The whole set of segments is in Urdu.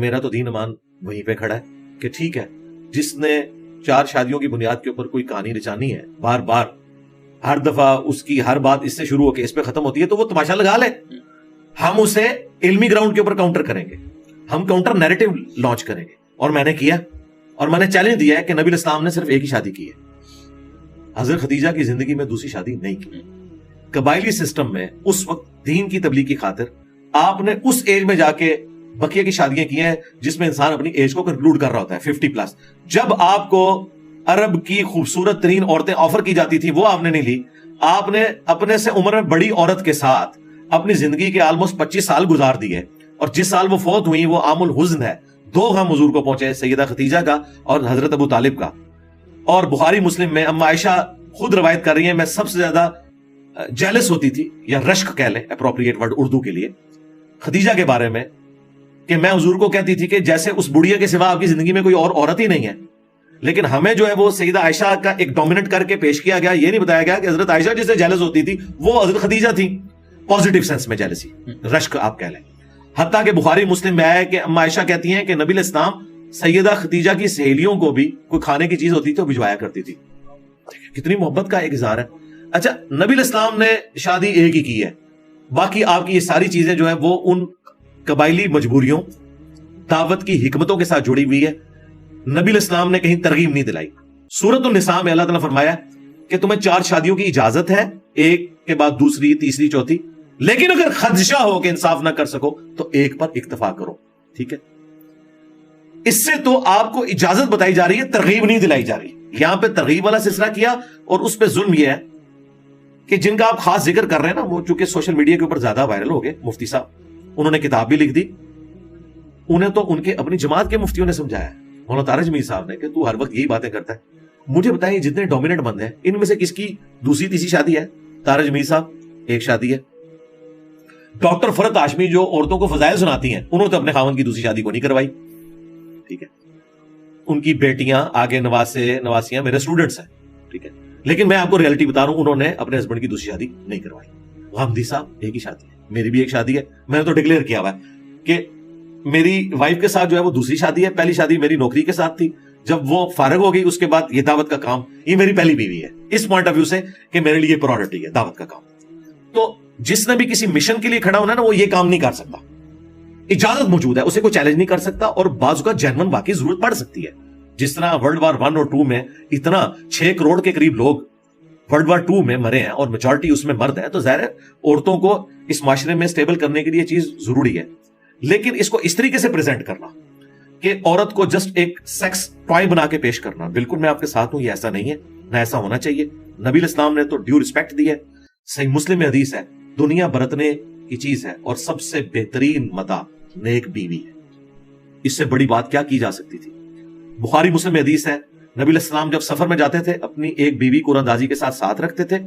میرا تو دین ایمان وہیں پہ کھڑا ہے کہ ٹھیک ہے، جس نے 4 شادیوں کی بنیاد کے اوپر کوئی کہانی رچانی ہے، بار بار ہر دفعہ اس کی ہر بات اس سے شروع ہو کے اس پہ ختم ہوتی ہے، تو وہ تماشا لگا لے. ہم اسے علمی گراؤنڈ کے اوپر کاؤنٹر کریں گے، ہم کاؤنٹر نیریٹو لانچ کریں گے. اور میں نے کیا، اور میں نے چیلنج دیا ہے کہ نبی الاسلام نے صرف ایک ہی شادی کی ہے. حضرت خدیجہ کی زندگی میں دوسری شادی نہیں کی. قبائلی سسٹم میں اس وقت دین کی تبلیغ کی خاطر آپ نے اس ایج میں جا کے بقیہ کی شادیاں کی ہیں جس میں انسان اپنی ایج کو کنکلوڈ کر رہا ہوتا ہے 50+. جب آپ کو عرب کی خوبصورت ترین عورتیں آفر کی جاتی تھی وہ آپ نے نہیں لی. آپ نے اپنے سے عمر میں بڑی عورت کے ساتھ اپنی زندگی کے آلموسٹ 25 سال گزار دیے، اور جس سال وہ فوت ہوئی وہ عام الحزن ہے. 2 غم حضور کو پہنچے، سیدہ خدیجہ کا اور حضرت ابو طالب کا. اور بخاری مسلم میں اما عائشہ خود روایت کر رہی ہیں، میں سب سے زیادہ جیلس ہوتی تھی، یا رشک کہہ لیں اپروپریٹ ورڈ اردو کے لیے، خدیجہ کے بارے میں، کہ میں حضور کو کہتی تھی کہ جیسے اس بڑھیا کے سوا آپ کی زندگی میں کوئی اور عورت ہی نہیں ہے. لیکن ہمیں جو ہے وہ سیدہ عائشہ کا ایک ڈومیننٹ کر کے پیش کیا گیا. یہ نہیں بتایا گیا کہ حضرت عائشہ جس سے جیلس ہوتی تھی وہ حضرت خدیجہ تھی. پازیٹیو سینس میں جیلسی، رشک آپ کہہ لیں. حتیٰ کہ بخاری مسلم میں آیا کہ اما عائشہ کہتی ہیں کہ نبی الاسلام سیدہ خدیجہ کی سہیلیوں کو بھی کوئی کھانے کی چیز ہوتی تھی تو بھجوایا کرتی تھی. کتنی محبت کا ایک اظہار ہے. اچھا، نبی الاسلام نے شادی ایک ہی کی ہے، باقی آپ کی یہ ساری چیزیں جو ہے وہ ان قبائلی مجبوریوں، دعوت کی حکمتوں کے ساتھ جڑی ہوئی ہے. نبی الاسلام نے کہیں ترغیب نہیں دلائی. سورۃ النساء میں اللہ تعالیٰ فرمایا کہ تمہیں 4 شادیوں کی اجازت ہے، ایک کے بعد دوسری، تیسری، چوتھی، لیکن اگر خدشہ ہو کہ انصاف نہ کر سکو تو ایک پر اکتفا کرو. ٹھیک ہے، اس سے تو آپ کو اجازت بتائی جا رہی ہے، ترغیب نہیں دلائی جا رہی. یہاں پہ ترغیب والا سلسلہ کیا، اور اس پہ ظلم یہ ہے کہ جن کا آپ خاص ذکر کر رہے ہیں نا، وہ چونکہ سوشل میڈیا کے اوپر زیادہ وائرل ہو گئے. مفتی صاحب، انہوں نے کتاب بھی لکھ دی. انہیں تو ان کے اپنی جماعت کے مفتیوں نے سمجھایا، مولانا تارج میر صاحب نے، کہ تو ہر وقت یہی باتیں کرتا ہے. مجھے بتائیں جتنے ڈومیننٹ بندے ہیں ان میں سے کس کی دوسری تیسری شادی ہے؟ تارج میر صاحب ایک شادی ہے. ڈاکٹر فرحت ہاشمی جو عورتوں کو فضائل سناتی ہیں، انہوں نے اپنے خاوند کی دوسری شادی کو نہیں کروائی. ٹھیک ہے، ان کی بیٹیاں آگے نواسیاں میرے اسٹوڈنٹس ہیں. ٹھیک ہے، لیکن میں آپ کو ریئلٹی بتا رہا ہوں، انہوں نے اپنے ہسبینڈ کی دوسری شادی نہیں کروائی. غامدی صاحب ایک ہی شادی ہے، میری بھی ایک شادی ہے. میں نے تو ڈکلیئر کیا ہوا ہے کہ میری وائف کے ساتھ جو ہے وہ دوسری شادی ہے. پہلی شادی میری نوکری کے ساتھ تھی، جب وہ فارغ ہو گئی اس کے بعد یہ دعوت کا کام، یہ میری پہلی بیوی ہے. اس پوائنٹ آف ویو سے کہ میرے لیے پرائورٹی ہے دعوت کا کام. تو جس نے بھی کسی مشن کے لیے کھڑا ہونا نا، وہ یہ کام نہیں کر سکتا. اجازت موجود ہے، اسے کوئی چیلنج نہیں کر سکتا. اور بعض کا جینون واقعی ضرورت پڑ سکتی ہے. جس طرح ورلڈ وار 1 اور 2 میں اتنا 6 کروڑ کے قریب لوگ ورلڈ وار 2 میں مرے ہیں اور میجورٹی اس میں مرد ہیں، تو ظاہر ہے عورتوں کو اس معاشرے میں سٹیبل کرنے کے لیے چیز ضروری ہے. لیکن اس کو اس طریقے سے پریزنٹ کرنا کہ عورت کو جسٹ ایک سیکس ٹوائے بنا کے پیش کرنا، بالکل میں آپ کے ساتھ ہوں، یہ ایسا نہیں ہے، نہ ایسا ہونا چاہیے. نبی الاسلام نے تو ڈیو رسپیکٹ دی ہے. صحیح مسلم میں حدیث ہے، دنیا برتنے کی چیز ہے اور سب سے بہترین متاع نیک بیوی ہے. اس سے بڑی بات کیا کی جا سکتی تھی؟ بخاری مسلم میں حدیث ہے، نبی علیہ السلام جب سفر میں جاتے تھے اپنی ایک بیوی کو اندازی کے ساتھ رکھتے تھے،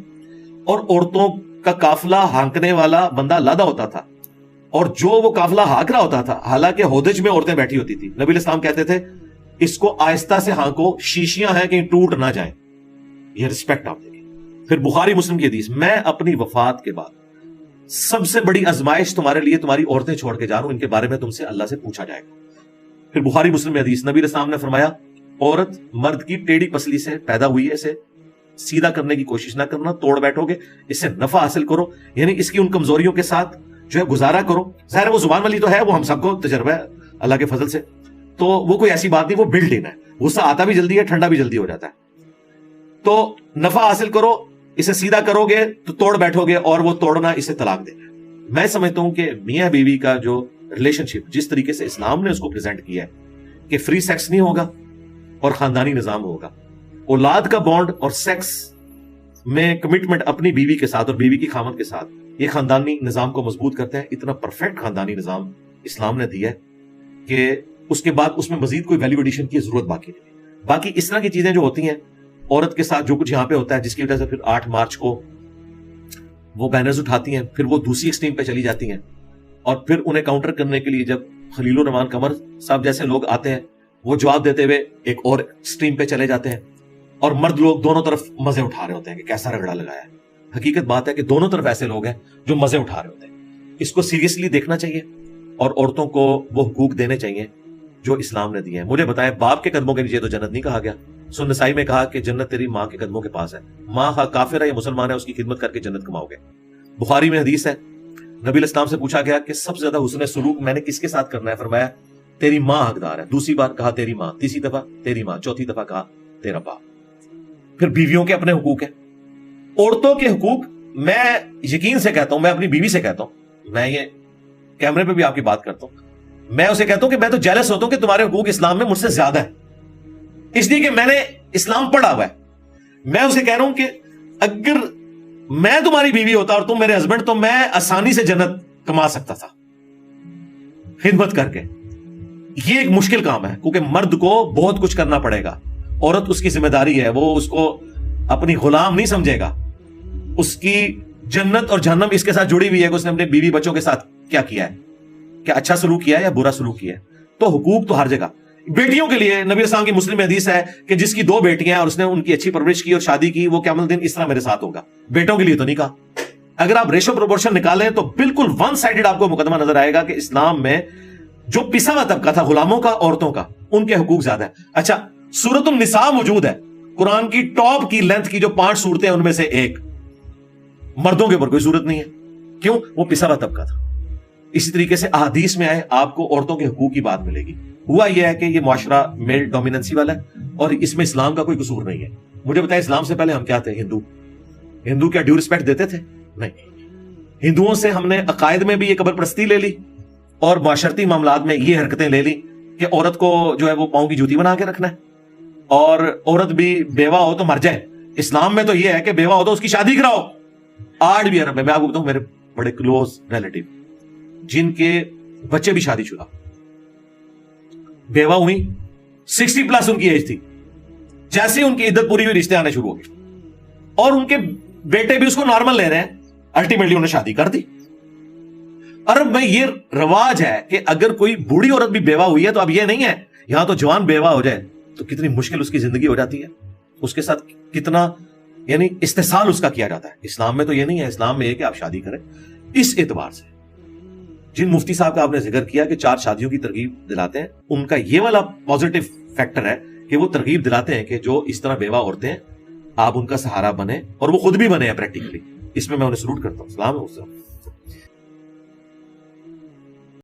اور عورتوں کا قافلہ ہانکنے والا بندہ لادا ہوتا تھا، اور جو وہ قافلہ ہانک رہا ہوتا تھا، حالانکہ ہودج میں عورتیں بیٹھی ہوتی تھی، نبی علیہ السلام کہتے تھے اس کو آہستہ سے ہانکو، شیشیاں ہیں کہیں ٹوٹ نہ جائیں. یہ رسپیکٹ آپ دیکھیں. پھر بخاری مسلم کی حدیث، میں اپنی وفات کے بعد سب سے بڑی آزمائش تمہارے لیے تمہاری عورتیں چھوڑ کے جا رہا ہوں، ان کے بارے میں تم سے اللہ سے پوچھا جائے گا. پھر بخاری مسلم میں حدیث، نبی علیہ السلام نے فرمایا عورت مرد کی ٹیڑھی پسلی سے پیدا ہوئی ہے، اسے سیدھا کرنے کی کوشش نہ کرنا، توڑ بیٹھو گے، اس سے نفع حاصل کرو، یعنی اس کی ان کمزوریوں کے ساتھ جو ہے گزارا کرو. ظاہر وہ زبان والی تو ہے، وہ ہم سب کو تجربہ ہے اللہ کے فضل سے، تو وہ کوئی ایسی بات نہیں، وہ بلڈ ان ہے. غصہ آتا بھی جلدی ہے، ٹھنڈا بھی جلدی ہو جاتا ہے. تو نفع حاصل کرو، اسے سیدھا کرو گے تو توڑ بیٹھو گے، اور وہ توڑنا اسے طلاق دینا. میں سمجھتا ہوں کہ میاں بیوی کا جو ریلیشن شپ جس طریقے سے اسلام نے اس کو پریزنٹ کیا ہے کہ فری سیکس نہیں ہوگا اور خاندانی نظام ہوگا، اولاد کا بانڈ اور سیکس میں کمٹمنٹ اپنی بیوی کے ساتھ اور بیوی کی خامد کے ساتھ، یہ خاندانی نظام کو مضبوط کرتا ہے. اتنا پرفیکٹ خاندانی نظام اسلام نے دیا ہے کہ اس کے بعد اس میں مزید کوئی ویلیو ایڈیشن کی ضرورت باقی نہیں. باقی اس طرح کی چیزیں جو ہوتی ہیں عورت کے ساتھ جو کچھ یہاں پہ ہوتا ہے، جس کی وجہ سے پھر 8 مارچ کو وہ بینرز اٹھاتی ہیں، پھر وہ دوسری ایکسٹریم پہ چلی جاتی ہیں، اور پھر انہیں کاؤنٹر کرنے کے لیے جب خلیل الرحمان قمر صاحب جیسے لوگ آتے ہیں، وہ جواب دیتے ہوئے ایک اور ایکسٹریم پہ چلے جاتے ہیں، اور مرد لوگ دونوں طرف مزے اٹھا رہے ہوتے ہیں کہ کیسا رگڑا لگایا ہے. حقیقت بات ہے کہ دونوں طرف ایسے لوگ ہیں جو مزے اٹھا رہے ہوتے ہیں. اس کو سیریسلی دیکھنا چاہیے اور عورتوں کو وہ حقوق دینے چاہیے جو اسلام نے دیے ہیں. مجھے بتائیں باپ کے قدموں کے نیچے تو جنت نہیں کہا گیا. سنن نسائی میں کہا کہ جنت تیری ماں کے قدموں کے پاس ہے. ماں خواہ کافر ہے یا مسلمان ہے اس کی خدمت کر کے جنت کماؤ گے. بخاری میں حدیث ہے, نبی علیہ السلام سے پوچھا گیا کہ سب سے زیادہ حسن سلوک میں نے کس کے ساتھ کرنا ہے؟ فرمایا تیری ماں حقدار ہے. دوسری بار کہا تیری ماں, تیسری دفعہ تیری ماں, چوتھی دفعہ کہا تیرا باپ. پھر بیویوں کے اپنے حقوق ہیں. عورتوں کے حقوق میں یقین سے کہتا ہوں, میں اپنی بیوی سے کہتا ہوں, میں یہ کیمرے پہ بھی آپ کی بات کرتا ہوں, میں اسے کہتا ہوں کہ میں تو جیلس ہوتا ہوں کہ تمہارے حقوق اسلام میں مجھ سے زیادہ ہے, اس لیے کہ میں نے اسلام پڑھا ہوا ہے. میں اسے کہہ رہا ہوں کہ اگر میں تمہاری بیوی ہوتا اور تم میرے ہسبینڈ تو میں آسانی سے جنت کما سکتا تھا خدمت کر کے. یہ ایک مشکل کام ہے کیونکہ مرد کو بہت کچھ کرنا پڑے گا. عورت اس کی ذمہ داری ہے, وہ اس کو اپنی غلام نہیں سمجھے گا. اس کی جنت اور جہنم اس کے ساتھ جڑی ہوئی ہے کہ اس نے اپنے بیوی بچوں کے ساتھ کیا کیا ہے, کیا اچھا سلوک کیا ہے یا برا سلوک کیا ہے. تو حقوق تو ہر جگہ. بیٹیوں کے لیے نبی اسلام کی مسلم حدیث ہے کہ جس کی 2 بیٹیاں ہیں اور اس نے ان کی اچھی پرورش کی اور شادی کی, وہ قیامت الدین اس طرح میرے ساتھ ہوگا. بیٹوں کے لیے تو نہیں کہا. اگر آپ ریشو پروپورشن نکالیں تو بالکل ون سائیڈڈ آپ کو مقدمہ نظر آئے گا کہ اسلام میں جو پسا ہوا طبقہ تھا غلاموں کا, عورتوں کا, ان کے حقوق زیادہ ہے. اچھا سورۃ النساء موجود ہے, قرآن کی ٹاپ کی لینتھ کی جو 5 صورتیں ان میں سے ایک, مردوں کے اوپر کوئی صورت نہیں ہے. کیوں؟ وہ پسا ہوا طبقہ تھا. اسی طریقے سے احادیث میں آئے آپ کو عورتوں کے حقوق کی بات ملے گی. ہوا یہ ہے کہ یہ معاشرہ میل ڈومیننسی والا ہے اور اس میں اسلام کا کوئی قصور نہیں ہے. مجھے بتائیں اسلام سے پہلے ہم کیا تھے؟ ہندو کیا ڈیو ریسپیکٹ دیتے تھے؟ نہیں. ہندوؤں سے ہم نے عقائد میں بھی یہ قبر پرستی لے لی اور معاشرتی معاملات میں یہ حرکتیں لے لی کہ عورت کو جو ہے وہ پاؤں کی جوتی بنا کے رکھنا ہے اور عورت بھی بیوہ ہو تو مر جائے. اسلام میں تو یہ ہے کہ بیوہ ہو تو اس کی شادی کراؤ. آج بھی عرب میں آپ کو بتاؤں, میرے بڑے کلوز ریلیٹیو جن کے بچے بھی شادی شدہ, بیوہ ہوئی, 60+ ان کی ایج تھی, جیسے ان کی عدت پوری ہوئی رشتے آنے شروع ہو گئے اور ان کے بیٹے بھی اس کو نارمل لے رہے ہیں. الٹیمیٹلی انہوں نے شادی کر دی. عرب میں یہ رواج ہے کہ اگر کوئی بوڑھی عورت بھی بیوہ ہوئی ہے تو اب یہ نہیں ہے یہاں تو جوان بیوہ ہو جائے تو کتنی مشکل اس کی زندگی ہو جاتی ہے, اس کے ساتھ کتنا یعنی استحصال اس کا کیا جاتا ہے. اسلام میں تو یہ نہیں ہے. اسلام میں یہ کہ آپ شادی کریں. اس اعتبار سے جن مفتی صاحب کا آپ نے ذکر کیا کہ 4 شادیوں کی ترغیب دلاتے ہیں, ان کا یہ والا پازیٹو فیکٹر ہے کہ وہ ترغیب دلاتے ہیں کہ جو اس طرح بیوہ عورتیں ہیں آپ ان کا سہارا بنے اور وہ خود بھی بنے ہیں پریکٹیکلی. اس میں انہیں سلوٹ کرتا ہوں. سلام ہے.